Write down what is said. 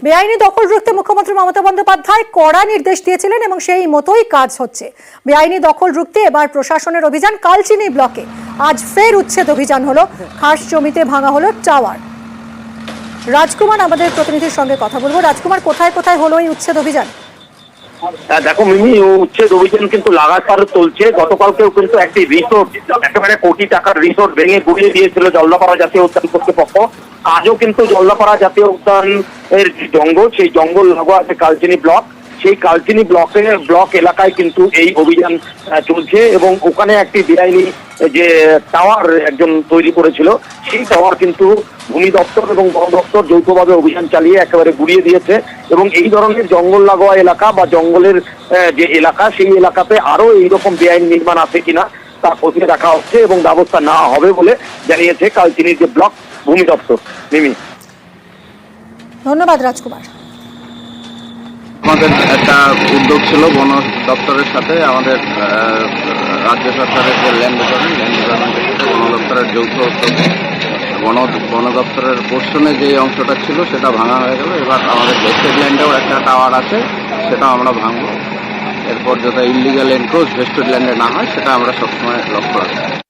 বেআইনি দখল রুখতে মুখ্যমন্ত্রী মমতা বন্দ্যোপাধ্যায় কড়া নির্দেশ দিয়েছিলেন এবং সেই মতোই কাজ হচ্ছে। বেআইনি দখল রুখতে এবার প্রশাসনের অভিযান কালচিনি ব্লকে। আজ ফের উচ্ছেদ অভিযান হলো, খাস জমিতে ভাঙা হলো টাওয়ার। রাজকুমার আমাদের প্রতিনিধির সঙ্গে কথা বলবো। রাজকুমার, কোথায় কোথায় হলো এই উচ্ছেদ অভিযান? দেখো মিমি, উচ্ছেদ অভিযান কিন্তু লাগাতার চলছে। গতকালকেও কিন্তু একটি রিসোর্ট, একেবারে কোটি টাকার রিসোর্ট ভেঙে গুড়িয়ে দিয়েছিল জলদাপাড়া জাতীয় উদ্যান কর্তৃপক্ষ। আজও কিন্তু জলদাপাড়া জাতীয় উদ্যান এর জঙ্গল, সেই জঙ্গল লাগোয়া আছে কালচিনি ব্লক। সেই কালচিনি ব্লক এলাকায় কিন্তু এই অভিযান চলছে এবং ওখানে একটি বেআইনি যে টাওয়ার একজন তৈরি করেছিল, সেই টাওয়ার কিন্তু ভূমি দপ্তর এবং বন দপ্তর যৌথভাবে অভিযান চালিয়ে একেবারে গুড়িয়ে দিয়েছে। এবং এই ধরনের জঙ্গল লাগোয়া এলাকা বা জঙ্গলের যে এলাকা, সেই এলাকাতে আরো এইরকম বেআইনি নির্মাণ আছে কিনা তা খতিয়ে দেখা হচ্ছে এবং ব্যবস্থা নেওয়া হবে বলে জানিয়েছে কালচিনির যে ব্লক ভূমি দপ্তর। মিমি, ধন্যবাদ রাজকুমার। আমাদের একটা উদ্যোগ ছিল বন দপ্তরের সাথে, আমাদের রাজ্য সরকারের যে ল্যান্ড ডিপার্টমেন্টের সাথে বন দপ্তরের যৌথ উদ্যোগে বন দপ্তরের পোর্শনে যে অংশটা ছিল সেটা ভাঙা হয়ে গেল। এবার আমাদের ভেস্টেড ল্যান্ডেও একটা টাওয়ার আছে, সেটা আমরা ভাঙবো। এরপর যাতে ইলিগাল এনক্রোচ ভেস্টেড ল্যান্ডে না হয় সেটা আমরা সবসময় লক্ষ্য রাখবো।